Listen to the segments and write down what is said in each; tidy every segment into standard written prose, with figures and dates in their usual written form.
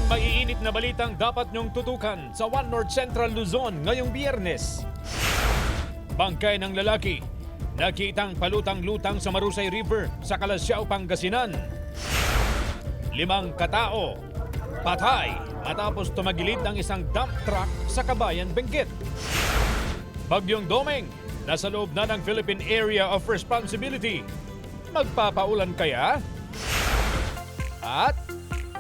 Maiinit na balitang dapat niyong tutukan sa One North Central Luzon ngayong Biyernes. Bangkay ng lalaki, nakitang palutang-lutang sa Marusay River sa Calasiao, Pangasinan. 5 katao, patay matapos tumagilid ng isang dump truck sa Kabayan, Benguet. Bagyong Domeng, nasa loob na ng Philippine Area of Responsibility. Magpapaulan kaya? At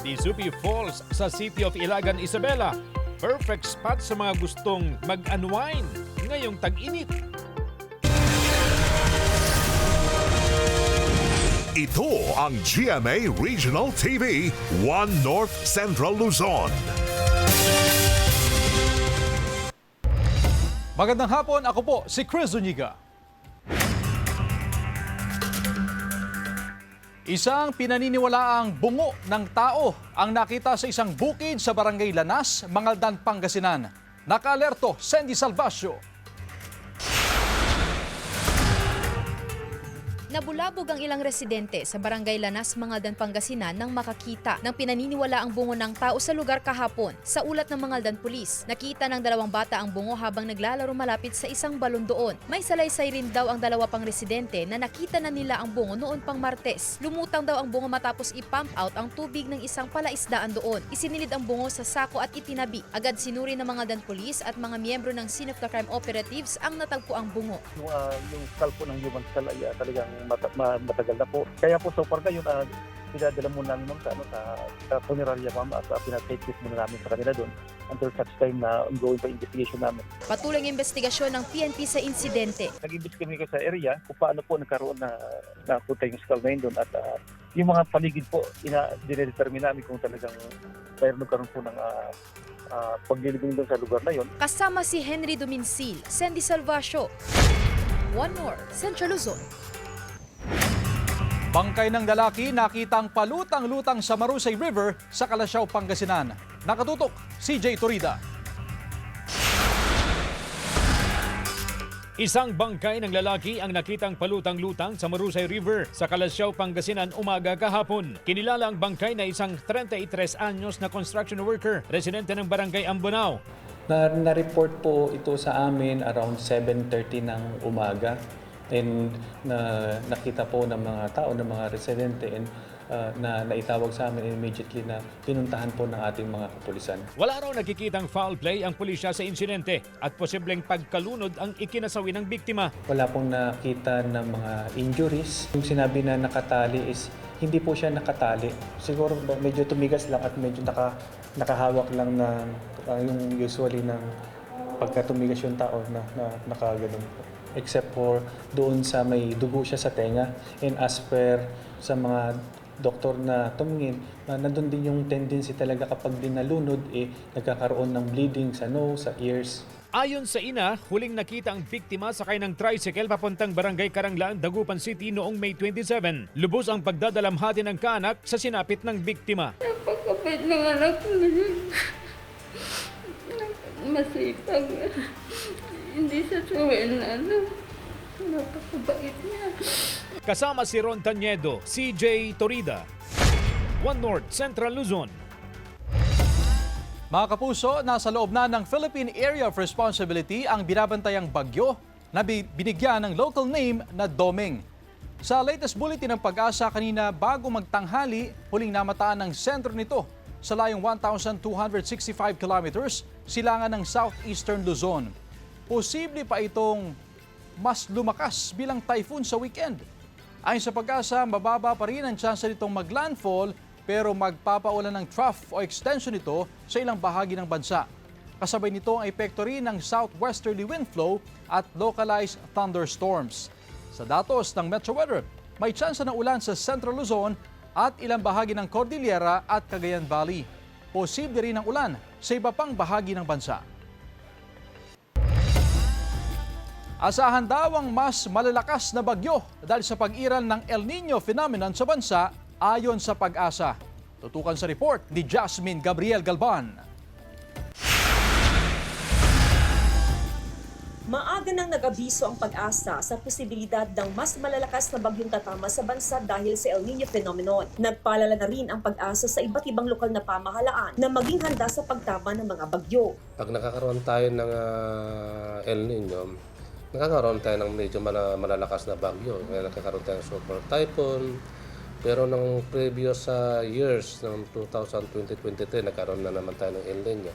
Disupi Falls sa City of Ilagan, Isabela. Perfect spot sa mga gustong mag-unwind ngayong tag-init. Ito ang GMA Regional TV, One North Central Luzon. Magandang hapon, ako po si Chris Zuniga. Isang pinaniniwalaang bungo ng tao ang nakita sa isang bukid sa Barangay Lanas, Mangaldan, Pangasinan. Naka-alerto, Sandy Salvacio. Nabulabog ang ilang residente sa Barangay Lanas, Mangaldan, Pangasinan nang makakita ng pinaniniwalaang bungo ng tao sa lugar kahapon. Sa ulat ng Mangaldan Police, nakita ng 2 bata ang bungo habang naglalaro malapit sa isang balon doon. May salaysay rin daw ang 2 pang residente na nakita na nila ang bungo noon pang Martes. Lumutang daw ang bungo matapos i-pump out ang tubig ng isang palaisdaan doon. Isinilid ang bungo sa sako at itinabi. Agad sinuri ng Mangaldan Police at mga miyembro ng Scene of the Crime Operatives ang natagpo ang bungo. Yung skull po ng human skull ay talagang matagal na po. Kaya po so far ngayon, pinadala muna namin sa funeraria at pinatake this muna namin sa kanila doon until such time na ongoing pa investigation namin. Patuloy ang investigasyon ng PNP sa insidente. Nag-imbestiga kami sa area kung paano po nagkaroon na napunta yung skull na yun doon at yung mga paligid po, dinedetermine namin kung talagang mayroon nagkaroon po ng paglilibing doon sa lugar na yun. Kasama si Henry Dominsil, Sandy Salvacio, One North Central Luzon. Bangkay ng lalaki nakitang palutang-lutang sa Marusay River sa Calasiao, Pangasinan. Nakatutok, CJ Torida. Isang bangkay ng lalaki ang nakitang palutang-lutang sa Marusay River sa Calasiao, Pangasinan umaga kahapon. Kinilala ang bangkay na isang 33 anyos na construction worker, residente ng Barangay Ambonao. Na-report po ito sa amin around 7:30 ng umaga. And nakita po ng mga tao, ng mga residente na naitawag sa amin immediately na pinuntahan po ng ating mga kapulisan. Wala raw nakikitang foul play ang pulisya sa insidente at posibleng pagkalunod ang ikinasawi ng biktima. Wala pong nakita ng mga injuries. Yung sinabi na nakatali is hindi po siya nakatali. Siguro medyo tumigas lang at medyo nakahawak lang ng yung usually ng pagka tumigas yung tao na nakaganon po. Except for doon sa may dugo siya sa tenga. And as per sa mga doktor na tumingin, nandun din yung tendency talaga kapag dinalunod, nagkakaroon ng bleeding sa nose, sa ears. Ayon sa ina, huling nakita ang biktima sakay ng tricycle papuntang Barangay Karanglaan, Dagupan City noong May 27. Lubos ang pagdadalamhati ng kaanak sa sinapit ng biktima. Napakapit ng anak ko. Masipag. Hindi sa suwin na napakabait niya. Kasama si Ron Taniedo, CJ Torida, One North Central Luzon. Mga kapuso, nasa loob na ng Philippine Area of Responsibility ang binabantayang bagyo na binigyan ng local name na Domeng. Sa latest bulletin ng Pag-asa kanina bago magtanghali, huling namataan ng sentro nito sa layong 1,265 kilometers silangan ng southeastern Luzon. Posible pa itong mas lumakas bilang typhoon sa weekend. Ayon sa Pag-asa, mababa pa rin ang tsansa nitong maglandfall pero magpapaulan ng trough o extension nito sa ilang bahagi ng bansa. Kasabay nito ang epekto rin ng southwesterly wind flow at localized thunderstorms. Sa datos ng Metro Weather, may tsansa ng ulan sa Central Luzon at ilang bahagi ng Cordillera at Cagayan Valley. Posible rin ang ulan sa iba pang bahagi ng bansa. Asahan daw ang mas malalakas na bagyo dahil sa pag-iral ng El Nino phenomenon sa bansa ayon sa Pag-asa. Tutukan sa report ni Jasmine Gabriel Galban. Maaga nang nag-abiso ang Pag-asa sa posibilidad ng mas malalakas na bagyong tatama sa bansa dahil sa El Nino phenomenon. Nagpaalala na rin ang Pag-asa sa iba't ibang lokal na pamahalaan na maging handa sa pagtama ng mga bagyo. Pag nakakaroon tayo ng El Nino, nakakaroon tayo ng medyo malalakas na bagyo. Kaya nakakaroon tayo ng super typhoon. Pero ng previous years, ng 2020-2023, nagkaroon na naman tayo ng El Nino.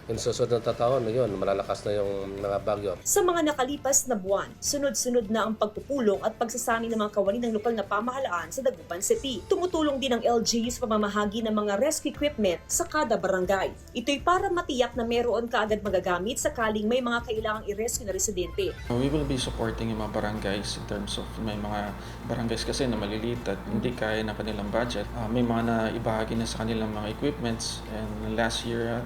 In susunod na taon na yun, malalakas na yung mga bagyo. Sa mga nakalipas na buwan, sunod-sunod na ang pagpupulong at pagsasani ng mga kawani ng lokal na pamahalaan sa Dagupan City. Tumutulong din ang LGU sa pamamahagi ng mga rescue equipment sa kada barangay. Ito'y para matiyak na meron kaagad magagamit sakaling may mga kailangang i-rescue na residente. We will be supporting yung mga barangays in terms of may mga barangays kasi na maliliit at hindi kaya ng kanilang budget. May mga naibahagi na sa kanilang mga equipments and last year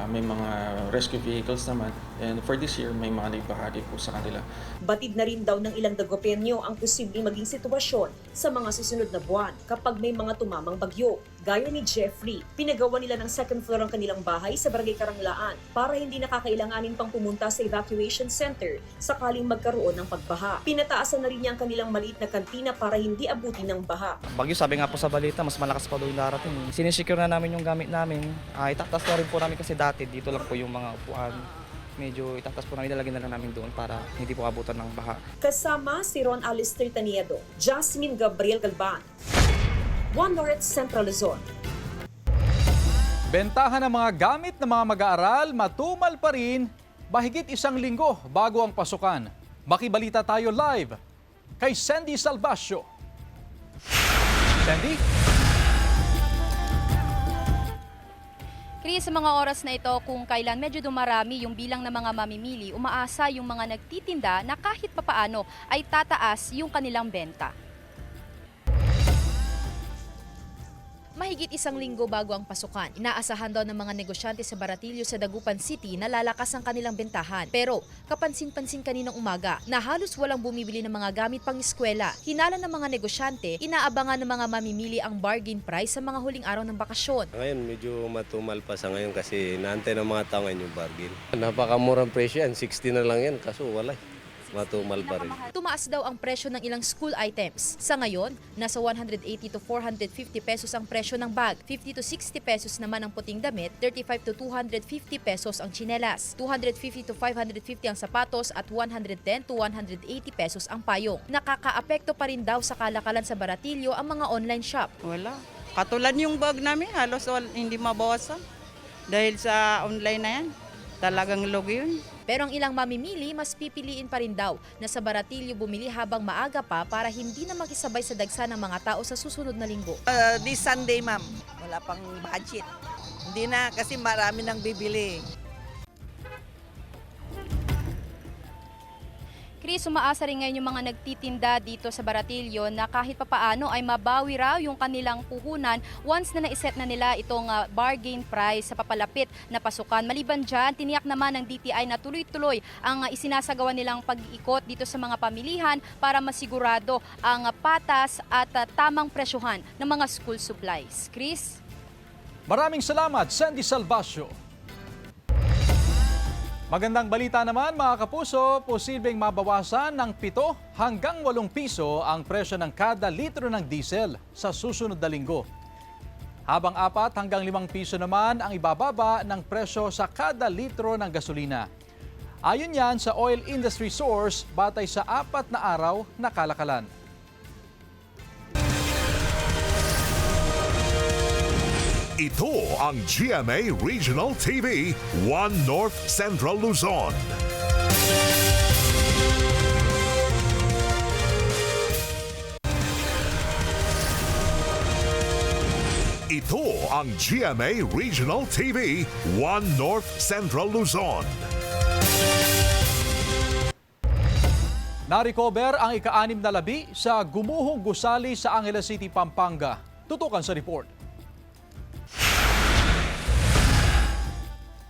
may mga rescue vehicles naman and for this year may mga naibahagi po sa kanila. Batid na rin daw ng ilang Dagupenyo ang posibleng maging sitwasyon sa mga susunod na buwan kapag may mga tumamang bagyo. Gaya ni Jeffrey, pinagawa nila ng second floor ang kanilang bahay sa Barangay Karanglaan para hindi nakakailanganin pang pumunta sa evacuation center sakaling magkaroon ng pagbaha. Pinataasan na rin niya ang kanilang maliit na kantina para hindi abutin ng baha. Bagyo, sabi nga po sa balita, mas malakas pa daw yung darating. Sinisecure na namin yung gamit namin. Itatas na rin po namin kasi dati dito lang po yung mga upuan. Medyo itatas po namin, ilalagay na lang namin doon para hindi po abutan ng baha. Kasama si Ron Alister Taniedo, Jasmine Gabriel Galban, One North Central Luzon. Bentahan ng mga gamit ng mga mag-aaral matumal pa rin mahigit 1 linggo bago ang pasukan. Makibalita tayo live kay Sandy Salvacio. Sandy? Chris, sa mga oras na ito, kung kailan medyo dumarami yung bilang ng mga mamimili, umaasa yung mga nagtitinda na kahit papaano ay tataas yung kanilang benta. Mahigit 1 linggo bago ang pasukan, inaasahan daw ng mga negosyante sa Baratillo sa Dagupan City na lalakas ang kanilang bentahan. Pero kapansin-pansin kaninang umaga na halos walang bumibili ng mga gamit pang eskwela. Hinala ng mga negosyante, inaabangan ng mga mamimili ang bargain price sa mga huling araw ng bakasyon. Ngayon, medyo matumal pa sa ngayon kasi naantay ng mga tao ngayon yung bargain. Napakamurang presyo yan, 60 na lang yan, kaso wala. Matumal pa rin. Tumaas daw ang presyo ng ilang school items. Sa ngayon, nasa 180 to 450 pesos ang presyo ng bag, 50 to 60 pesos naman ang puting damit, 35 to 250 pesos ang tsinelas, 250 to 550 ang sapatos at 110 to 180 pesos ang payong. Nakakaapekto pa rin daw sa kalakalan sa Baratillo ang mga online shop. Wala. Katulad yung bag namin, halos hindi mabawasan. Dahil sa online na yan, talagang lugi yun. Pero ang ilang mamimili, mas pipiliin pa rin daw na sa Baratillo bumili habang maaga pa para hindi na makisabay sa dagsa ng mga tao sa susunod na linggo. This Sunday, ma'am. Wala pang budget. Hindi na kasi marami nang bibili. Chris, umaasa rin ngayon yung mga nagtitinda dito sa Baratillo na kahit papaano ay mabawi raw yung kanilang puhunan once na naiset na nila itong bargain price sa papalapit na pasukan. Maliban dyan, tiniyak naman ng DTI na tuloy-tuloy ang isinasagawa nilang pag-iikot dito sa mga pamilihan para masigurado ang patas at tamang presyohan ng mga school supplies. Chris? Maraming salamat, Sandy Salvacio. Magandang balita naman mga kapuso, posibleng mabawasan ng 7 hanggang 8 piso ang presyo ng kada litro ng diesel sa susunod na linggo. Habang 4 hanggang 5 piso naman ang ibababa ng presyo sa kada litro ng gasolina. Ayon yan sa Oil Industry Source batay sa 4 na araw na kalakalan. Ito ang GMA Regional TV, One North Central Luzon. Ito ang GMA Regional TV, One North Central Luzon. Narecover ang ika-6 na labi sa gumuhong gusali sa Angeles City, Pampanga. Tutukan sa report.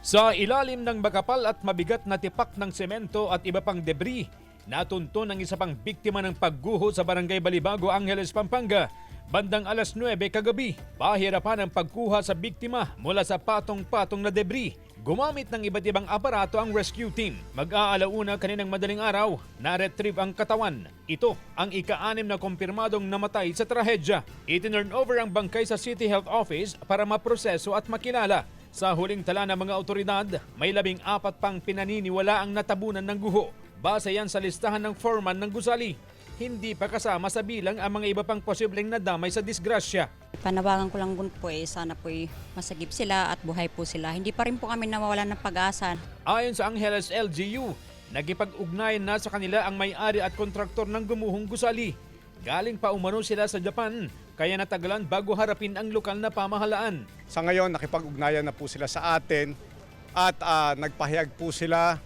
Sa ilalim ng makapal at mabigat na tipak ng semento at iba pang debris, natunto ng isa pang biktima ng pagguho sa Barangay Balibago, Angeles, Pampanga. Bandang alas 9 kagabi, pahirapan ang pagkuha sa biktima mula sa patong-patong na debris. Gumamit ng iba't ibang aparato ang rescue team. Mag-aalauna kaninang madaling araw, na-retrieve ang katawan. Ito ang ika-6 na kumpirmadong namatay sa trahedya. Itinurn over ang bangkay sa City Health Office para maproseso at makilala. Sa huling tala ng mga otoridad, may 14 pang pinaniniwala ang natabunan ng guho. Base yan sa listahan ng foreman ng gusali. Hindi pa kasama sa bilang ang mga iba pang posibleng nadamay sa disgrasya. Panawagan ko lang po sana po masagip sila at buhay po sila. Hindi pa rin po kami nawawalan ng pag-asa. Ayon sa Angeles LGU, nagipag-ugnayan na sa kanila ang may-ari at kontraktor ng gumuhong gusali. Galing pa umano sila sa Japan, kaya natagalan bago harapin ang lokal na pamahalaan. Sa ngayon, nakipag-ugnayan na po sila sa atin at nagpahayag po sila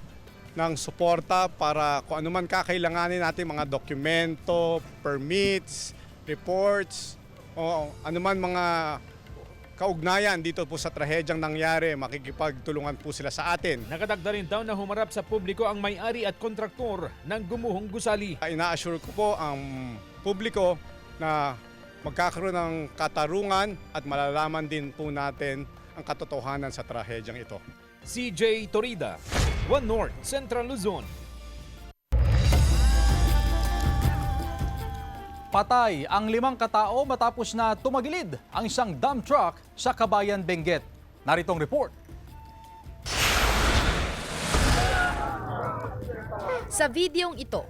ng suporta para kung anuman kakailanganin natin mga dokumento, permits, reports, o anuman mga kaugnayan dito po sa trahedyang nangyari, makikipagtulungan po sila sa atin. Nakatagda rin daw na humarap sa publiko ang may-ari at kontraktor ng gumuhong gusali. Ina-assure ko po ang publiko na magkakaroon ng katarungan at malalaman din po natin ang katotohanan sa trahedyang ito. CJ Torida, One North, Central Luzon. Patay ang 5 katao matapos na tumagilid ang isang dump truck sa Kabayan, Benguet. Naritong report. Sa videong ito,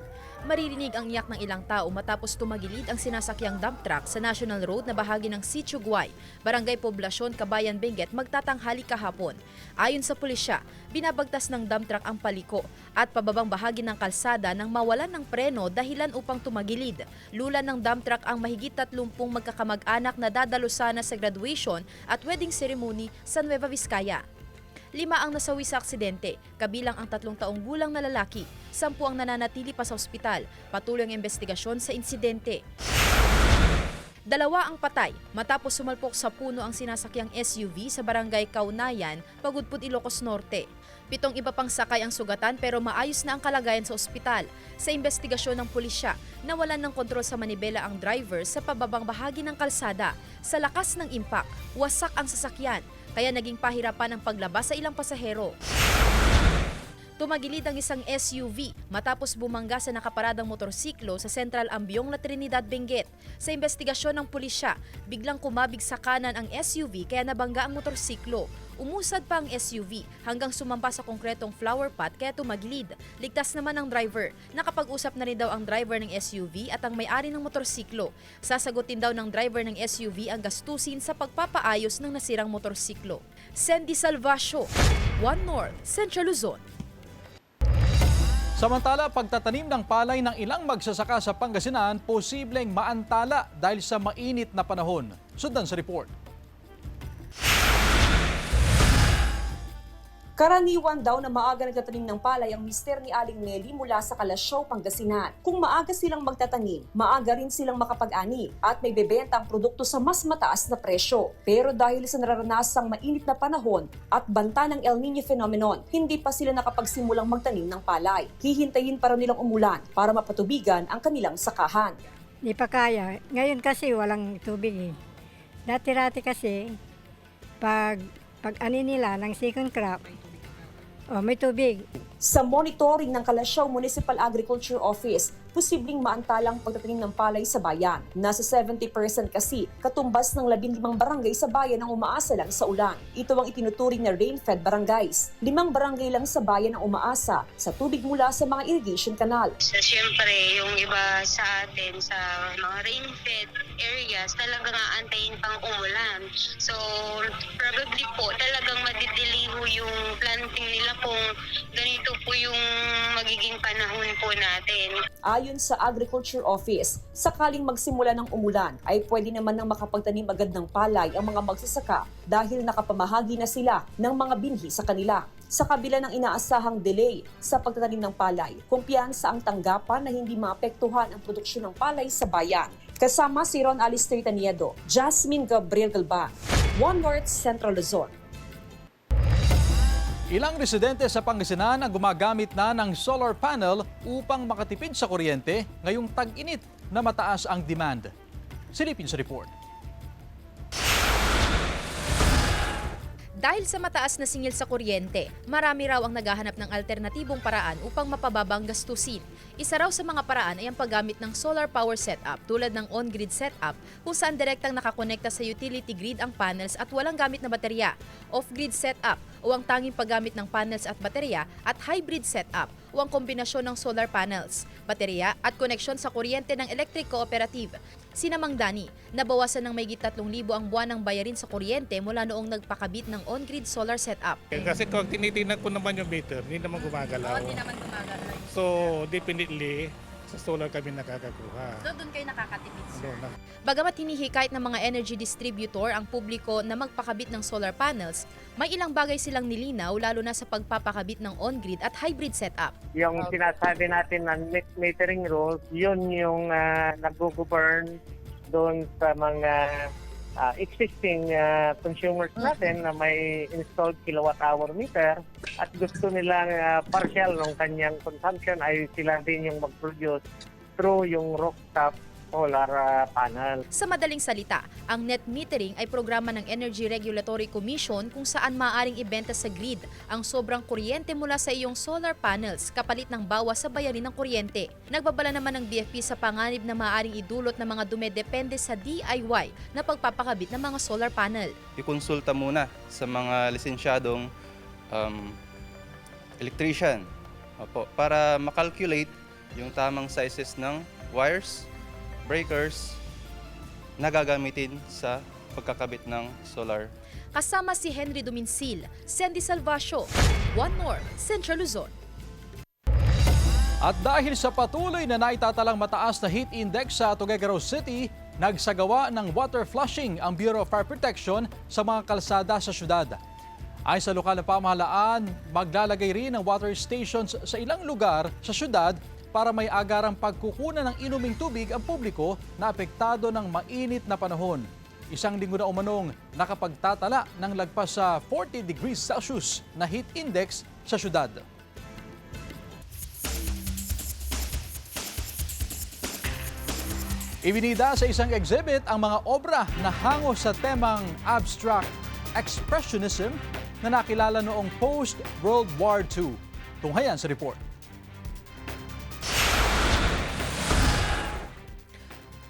maririnig ang iyak ng ilang tao matapos tumagilid ang sinasakyang dump truck sa National Road na bahagi ng Sitio Guay, Barangay Poblasyon, Kabayan, Benguet magtatanghali kahapon. Ayon sa pulisya, binabagtas ng dump truck ang paliko at pababang bahagi ng kalsada nang mawalan ng preno dahilan upang tumagilid. Lulan ng dump truck ang mahigit 30 magkakamag-anak na dadalo sana sa graduation at wedding ceremony sa Nueva Vizcaya. 5 ang nasawi sa aksidente, kabilang ang 3 taong gulang na lalaki. 10 ang nananatili pa sa ospital. Patuloy ang investigasyon sa insidente. 2 ang patay matapos sumalpok sa puno ang sinasakyang SUV sa barangay Kaunayan, Pagudpud, Ilocos Norte. 7 iba pang sakay ang sugatan pero maayos na ang kalagayan sa ospital. Sa investigasyon ng pulisya, nawalan ng kontrol sa manibela ang driver sa pababang bahagi ng kalsada. Sa lakas ng impact, wasak ang sasakyan, kaya naging pahirapan ang paglabas sa ilang pasahero. Tumagilid ang isang SUV matapos bumangga sa nakaparadang motorsiklo sa Central Ambiong na Trinidad, Benguet. Sa investigasyon ng pulisya, biglang kumabig sa kanan ang SUV kaya nabangga ang motorsiklo. Umusad pa ang SUV hanggang sumampa sa konkretong flower pot kaya tumagilid. Ligtas naman ang driver. Nakapag-usap na rin daw ang driver ng SUV at ang may-ari ng motorsiklo. Sasagutin daw ng driver ng SUV ang gastusin sa pagpapaayos ng nasirang motorsiklo. Sandy Salvacio, One North, Central Luzon. Samantala, pagtatanim ng palay ng ilang magsasaka sa Pangasinan posibleng maantala dahil sa mainit na panahon. Sundan sa report. Karaniwan daw na maaga nagtatanim ng palay ang mister ni Aling Nelly mula sa Kalasyaw, Pangasinan. Kung maaga silang magtatanim, maaga rin silang makapag-ani at may bebenta ang produkto sa mas mataas na presyo. Pero dahil sa nararanasang mainit na panahon at banta ng El Nino phenomenon, hindi pa sila nakapagsimulang magtanim ng palay. Hihintayin pa raw nilang umulan para mapatubigan ang kanilang sakahan. Di pa kaya. Ngayon kasi walang tubig eh. Dati-rati kasi, pag ani nila ng second crop, may tubig. Sa monitoring ng Kalasyaw Municipal Agriculture Office, posibleng maantalang pagtatanim ng palay sa bayan. Nasa 70% kasi, katumbas ng 15 barangay sa bayan ang umaasa lang sa ulan. Ito ang itinuturing na rain-fed barangays. 5 barangay lang sa bayan ang umaasa sa tubig mula sa mga irrigation canal. So, siyempre, yung iba sa atin sa mga rain-fed areas, talagang aantayin pang umulan. So, probably po, talagang madidiliho yung planting nila kung ganito po yung magiging panahon po natin. Ayon sa Agriculture Office, sakaling magsimula ng umulan ay pwede naman nang makapagtanim agad ng palay ang mga magsasaka dahil nakapamahagi na sila ng mga binhi sa kanila. Sa kabila ng inaasahang delay sa pagtatanim ng palay, kumpiyansa ang tanggapan na hindi maapektuhan ang produksyon ng palay sa bayan. Kasama si Ron Alister Taniedo, Jasmine Gabriel Galban, One North, Central Luzon. Ilang residente sa Pangasinan ang gumagamit na ng solar panel upang makatipid sa kuryente ngayong tag-init na mataas ang demand. Silipin sa report. Dahil sa mataas na singil sa kuryente, marami raw ang naghahanap ng alternatibong paraan upang mapababa ang gastusin. Isa raw sa mga paraan ay ang paggamit ng solar power setup tulad ng on-grid setup kung saan direktang nakakonekta sa utility grid ang panels at walang gamit na baterya. Off-grid setup o ang tanging paggamit ng panels at baterya at hybrid setup o ang kombinasyon ng solar panels, baterya at koneksyon sa kuryente ng electric cooperative. Sinamang Dani, nabawasan ng mahigit 3,000 ang buwan ng bayarin sa kuryente mula noong nagpakabit ng on-grid solar setup. Kasi kung tinitingnan ko naman yung meter, hindi naman gumagalaw. Hindi naman gumagalaw. So, definitely, sa solar kami nakakakuha. Doon kayo nakakatipid, sir. Doon na. Bagamat hinihikayat ng mga energy distributor ang publiko na magpakabit ng solar panels, may ilang bagay silang nilinaw lalo na sa pagpapakabit ng on-grid at hybrid setup. Yung sinasabi natin na net metering rules, yun yung nag-govern doon sa mga existing consumers natin na may installed kilowatt-hour meter at gusto nilang partial ng kanyang consumption ay sila din yung mag-produce through yung rooftop solar panel. Sa madaling salita, ang net metering ay programa ng Energy Regulatory Commission kung saan maaaring ibenta sa grid ang sobrang kuryente mula sa iyong solar panels kapalit ng bawas sa bayarin ng kuryente. Nagbabala naman ng BFP sa panganib na maaaring idulot ng mga dumedepende sa DIY na pagpapakabit ng mga solar panel. Ikonsulta muna sa mga lisensyadong electrician para makalculate yung tamang sizes ng wires, breakers na gagamitin sa pagkakabit ng solar. Kasama si Henry Duminsil, Sandy Salvacio, One North, Central Luzon. At dahil sa patuloy na naitatalang mataas na heat index sa Tuguegarao City, nagsagawa ng water flushing ang Bureau of Fire Protection sa mga kalsada sa syudad. Ayon sa lokal na pamahalaan, maglalagay rin ng water stations sa ilang lugar sa syudad para may agarang pagkukunan ng inuming tubig ang publiko na apektado ng mainit na panahon. Isang linggo na umanong nakapagtatala ng lagpas sa 40 degrees Celsius na heat index sa syudad. Ibinida sa isang exhibit ang mga obra na hango sa temang abstract expressionism na nakilala noong post-World War II. Tunghayan sa report.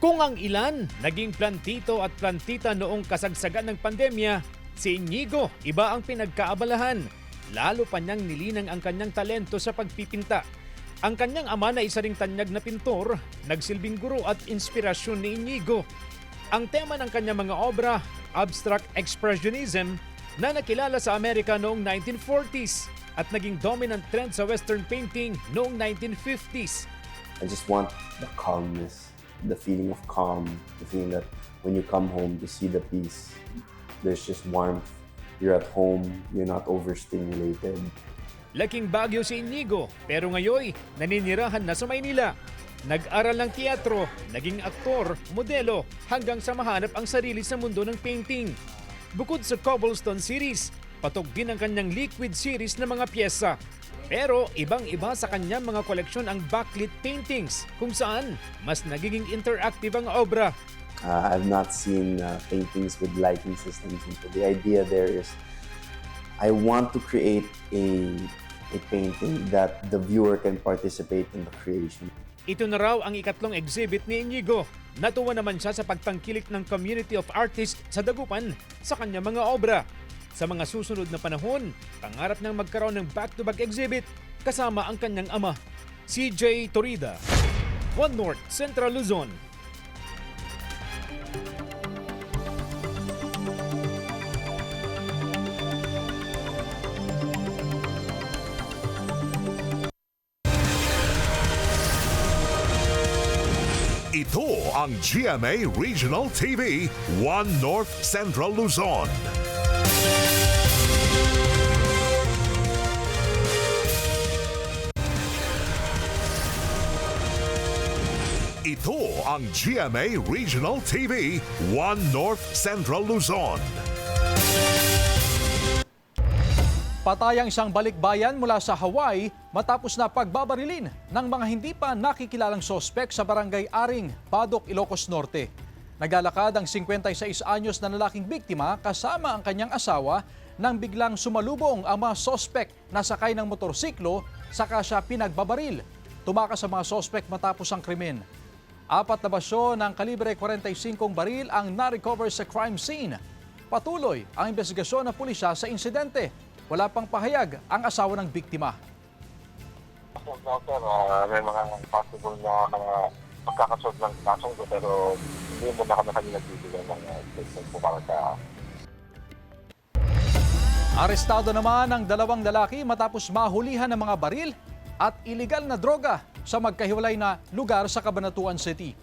Kung ang ilan naging plantito at plantita noong kasagsagan ng pandemya, si Inigo iba ang pinagkaabalahan. Lalo pa niyang nilinang ang kanyang talento sa pagpipinta. Ang kanyang ama na isa ring tanyag na pintor, nagsilbing guro at inspirasyon ni Inigo. Ang tema ng kanyang mga obra, abstract expressionism, na nakilala sa Amerika noong 1940s at naging dominant trend sa Western painting noong 1950s. I just want the calmness. The feeling of calm, the feeling that when you come home to see the piece, there's just warmth. You're at home, you're not overstimulated. Laking Baguio si Inigo, pero ngayoy naninirahan na sa Maynila. Nag-aral ng teatro, naging aktor, modelo, hanggang sa mahanap ang sarili sa mundo ng painting. Bukod sa Cobblestone series, patok din ang kanyang liquid series na mga pyesa. Pero ibang-iba sa kanyang mga koleksyon ang backlit paintings kung saan mas nagiging interactive ang obra. I've not seen paintings with lighting systems. So the idea there is I want to create a painting that the viewer can participate in the creation. Ito na raw ang ikatlong exhibit ni Inigo. Natuwa naman siya sa pagtangkilik ng community of artists sa Dagupan sa kanyang mga obra. Sa mga susunod na panahon, pangarap niyang magkaroon ng back-to-back exhibit kasama ang kanyang ama, CJ Torida, One North, Central Luzon. Ito ang GMA Regional TV, One North, Central Luzon. Ito ang GMA Regional TV, One North, Central Luzon. Patayang isang balikbayan mula sa Hawaii matapos na pagbabarilin ng mga hindi pa nakikilalang sospek sa barangay Aring, Padok, Ilocos Norte. Naglalakad ang 56 anyos na lalaking biktima kasama ang kanyang asawa nang biglang sumalubong ang mga sospek na sakay ng motorsiklo saka siya pinagbabaril. Tumakas sa mga sospek matapos ang krimen. 4 na basyo ng kalibre 45 baril ang na-recover sa crime scene. Patuloy ang investigasyon ng pulisya sa insidente. Wala pang pahayag ang asawa ng biktima. May mga possible na mga pagkakasunod ng kasong ko, pero hindi mo na kami nagbibigay ng statement po para sa... Arestado naman ang 2 lalaki matapos mahulihan ng mga baril at iligal na droga sa magkahiwalay na lugar sa Cabanatuan City.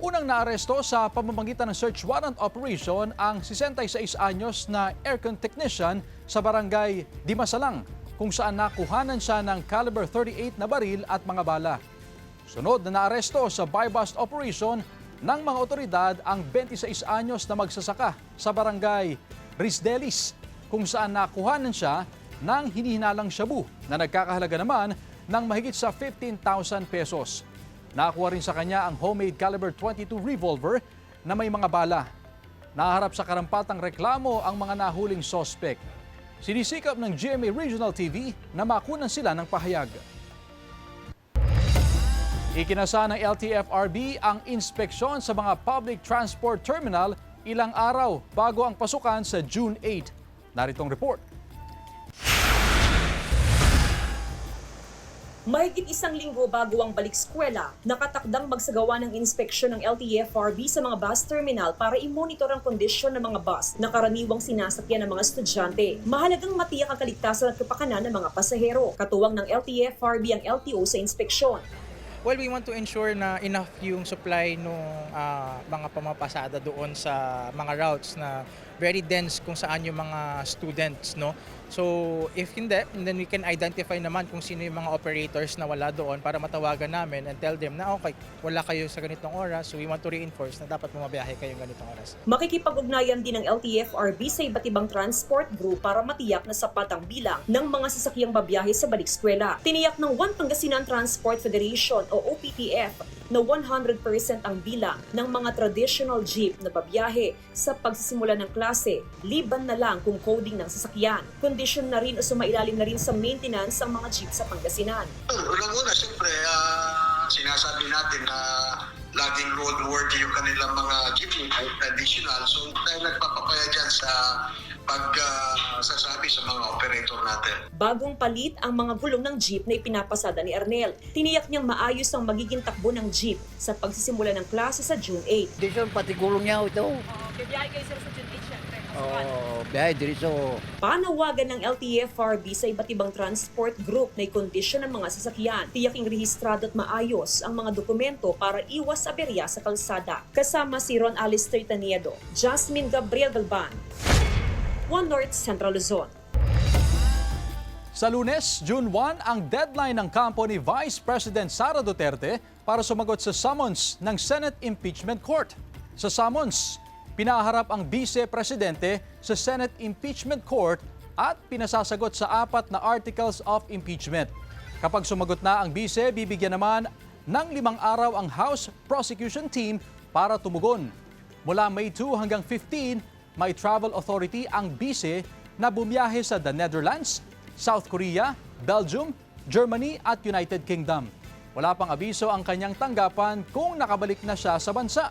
Unang naaresto sa pamamagitan ng search warrant operation ang 66 anyos na aircon technician sa barangay Dimasalang, kung saan nakuhanan siya ng caliber 38 na baril at mga bala. Sunod na naaresto sa buy-bust operation ng mga otoridad ang 26 anyos na magsasaka sa barangay Risdelis, kung saan nakuhanan siya ng hinihinalang shabu na nagkakahalaga naman ng mahigit sa 15,000 pesos. Nakuha rin sa kanya ang homemade caliber 22 revolver na may mga bala. Naharap sa karampatang reklamo ang mga nahuling sospek. Sinisikap ng GMA Regional TV na makunan sila ng pahayag. Ikinasa ng LTFRB ang inspeksyon sa mga public transport terminal ilang araw bago ang pasukan sa June 8. Naritong report. Mahigit 1 linggo bago ang balik-eskwela, nakatakdang magsagawa ng inspeksyon ng LTFRB sa mga bus terminal para i-monitor ang kondisyon ng mga bus na karaniwang sinasakyan ng mga estudyante. Mahalagang matiyak ang kaligtasan at kapakanan ng mga pasahero. Katuwang ng LTFRB ang LTO sa inspeksyon. Well, we want to ensure na enough yung supply ng mga pamapasada doon sa mga routes na very dense kung saan yung mga students, no? So, if hindi, then we can identify naman kung sino yung mga operators na wala doon para matawagan namin and tell them na okay, wala kayo sa ganitong oras, so we want to reinforce na dapat bumabiyahe kayong ganitong oras. Makikipag-ugnayan din ng LTFRB sa iba't ibang transport group para matiyak na sapat ang bilang ng mga sasakyang babiyahe sa balik-eskwela. Tiniyak ng One Pangasinan Transport Federation o OPTF na 100% ang bilang ng mga traditional jeep na babiyahe sa pagsisimula ng klase, liban na lang kung coding ng sasakyan. Kondisyon na rin o sumailalim na rin sa maintenance ang mga jeep sa Pangasinan. Unang-una, siyempre, sinasabi natin na laging roadworthy yung kanilang mga jeepney traditional. So tayo nagpapapaya dyan sa pagsasabi sa mga operator natin. Bagong palit ang mga gulong ng jeep na ipinapasada ni Arnel. Tiniyak niyang maayos ang magiging takbo ng jeep sa pagsisimula ng klase sa June 8. Dito pati gulong niya ito. Biyahe kayo sir sa June 8 syempre. Biyahe dito. Panawagan ng LTFRB sa iba't ibang transport group na ikondisyon ng mga sasakyan. Tiyaking rehistrado at maayos ang mga dokumento para iwas aberya sa kalsada. Kasama si Ron Alistair Taniedo, Jasmine Gabriel Galban, One North Central Luzon. Sa Lunes, June 1, ang deadline ng kampo ni Vice President Sara Duterte para sumagot sa summons ng Senate Impeachment Court. Sa summons, pinaharap ang Vice-Presidente sa Senate Impeachment Court at pinasasagot sa 4 na articles of impeachment. Kapag sumagot na ang Vice, bibigyan naman ng 5 araw ang House Prosecution Team para tumugon. Mula May 2 hanggang 15, may travel authority ang Vice na bumiyahe sa the Netherlands, South Korea, Belgium, Germany at United Kingdom. Wala pang abiso ang kanyang tanggapan kung nakabalik na siya sa bansa.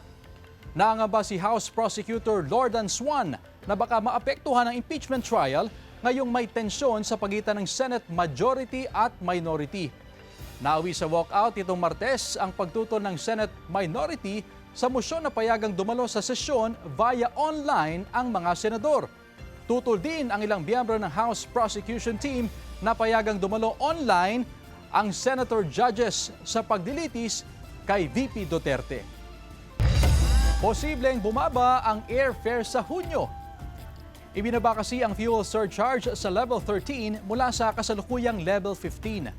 Naangamba si House Prosecutor Lordan Swan na baka maapektuhan ang impeachment trial ngayong may tensyon sa pagitan ng Senate majority at minority. Nauwi sa walkout itong Martes ang pagtutol ng Senate minority sa mosyon na payagang dumalo sa sesyon via online ang mga senador. Tutol din ang ilang miyembro ng House Prosecution Team na payagang dumalo online ang senator judges sa pagdilitis kay VP Duterte. Posibleng bumaba ang airfare sa Hunyo. Ibinaba kasi ang fuel surcharge sa level 13 mula sa kasalukuyang level 15.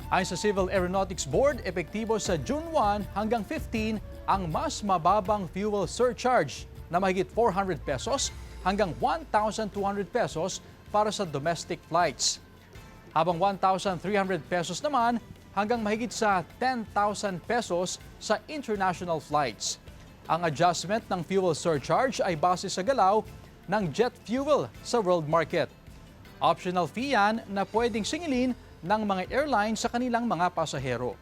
Ayon sa Civil Aeronautics Board, epektibo sa June 1 hanggang 15 ang mas mababang fuel surcharge na mahigit 400 pesos hanggang 1,200 pesos para sa domestic flights. Habang 1,300 pesos naman hanggang mahigit sa 10,000 pesos sa international flights. Ang adjustment ng fuel surcharge ay base sa galaw ng jet fuel sa world market. Optional fee yan na pwedeng singilin ng mga airline sa kanilang mga pasahero.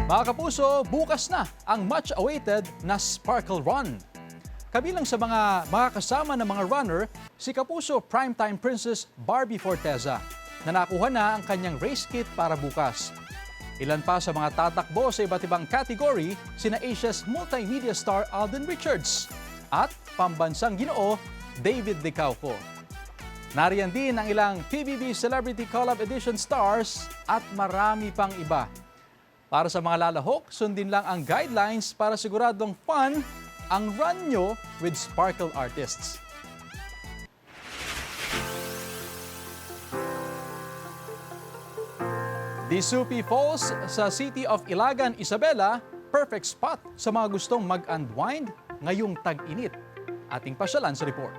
Mga kapuso, bukas na ang much-awaited na Sparkle Run. Kabilang sa mga makakasama ng mga runner, si Kapuso Primetime Princess Barbie Forteza na nakuha na ang kanyang race kit para bukas. Ilan pa sa mga tatakbo sa iba't ibang category, sina Asia's multimedia star Alden Richards at pambansang ginoo David Licauco. Nariyan din ang ilang PBB Celebrity Collab Edition stars at marami pang iba. Para sa mga lalahok, sundin lang ang guidelines para siguradong fun ang run nyo with Sparkle artists. Disupi Falls sa City of Ilagan, Isabela, perfect spot sa mga gustong mag-unwind ngayong tag-init. Ating pasyalan sa report.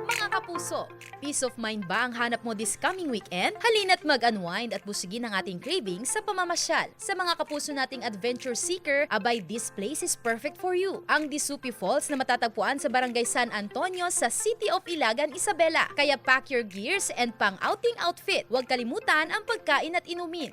Mga kapuso, peace of mind ba ang hanap mo this coming weekend? Halina't mag-unwind at busigin ang ating cravings sa pamamasyal. Sa mga kapuso nating adventure seeker, abay, this place is perfect for you. Ang Disupi Falls na matatagpuan sa Barangay San Antonio sa City of Ilagan, Isabela. Kaya pack your gears and pang-outing outfit. Huwag kalimutan ang pagkain at inumin.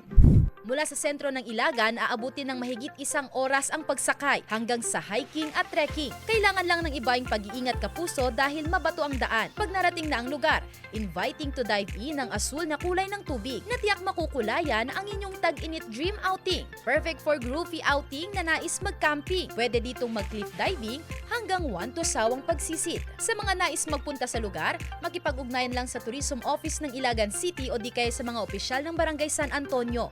Mula sa sentro ng Ilagan, aabutin ng mahigit 1 oras ang pagsakay hanggang sa hiking at trekking. Kailangan lang ng ibaing pag-iingat kapuso dahil mabato ang daan. Pag narating na ang lugar, inviting to dive in ang asul na kulay ng tubig na tiyak makukulayan ang inyong tag-init dream outing. Perfect for groovy outing na nais mag-camping. Pwede ditong mag-cliff diving hanggang 1 to sawang pagsisit. Sa mga nais magpunta sa lugar, makipag-ugnayan lang sa Tourism Office ng Ilagan City o di kaya sa mga opisyal ng Barangay San Antonio.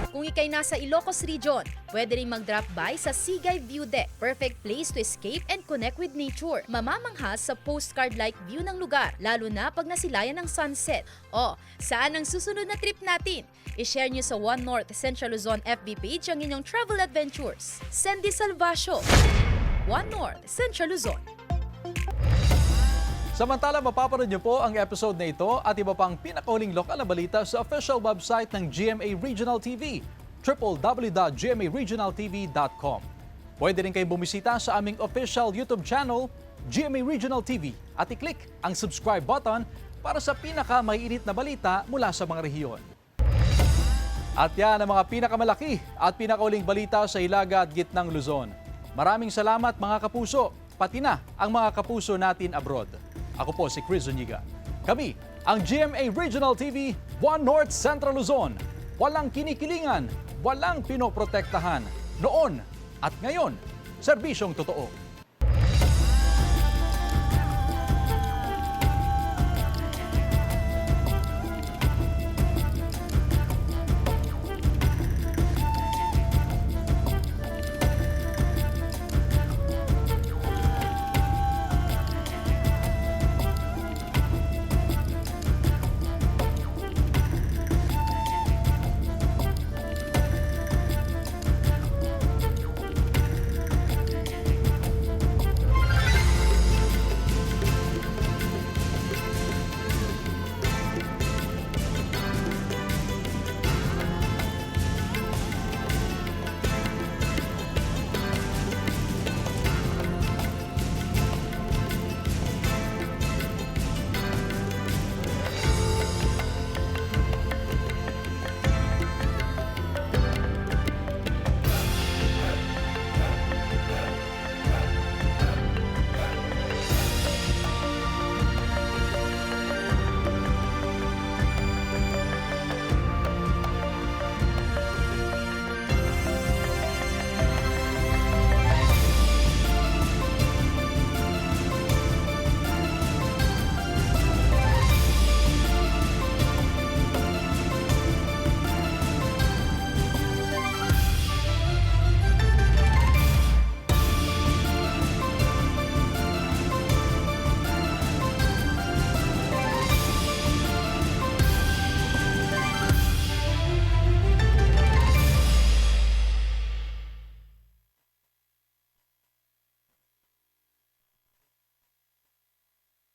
Kung ikay nasa Ilocos Region, pwede rin mag-drop by sa Sigay View Deck. Perfect place to escape and connect with nature. Mamamanghas sa postcard-like view ng lugar, lalo na pag nasilayan ng sunset. O, saan ang susunod na trip natin? I-share nyo sa One North Central Luzon FB page ang inyong travel adventures. Sandy Salvacio, One North Central Luzon. Samantala, mapapanood niyo po ang episode na ito at iba pang pinakahuling lokal na balita sa official website ng GMA Regional TV, www.gmaregionaltv.com. Pwede rin kayong bumisita sa aming official YouTube channel, GMA Regional TV, at i-click ang subscribe button para sa pinaka-maiinit na balita mula sa mga rehiyon. At yan ang mga pinakamalaki at pinakahuling balita sa Hilaga at Gitnang Luzon. Maraming salamat mga kapuso, pati na ang mga kapuso natin abroad. Ako po si Chris Zuniga. Kami, ang GMA Regional TV, One North Central Luzon. Walang kinikilingan, walang pinoprotektahan. Noon at ngayon, serbisyong totoo.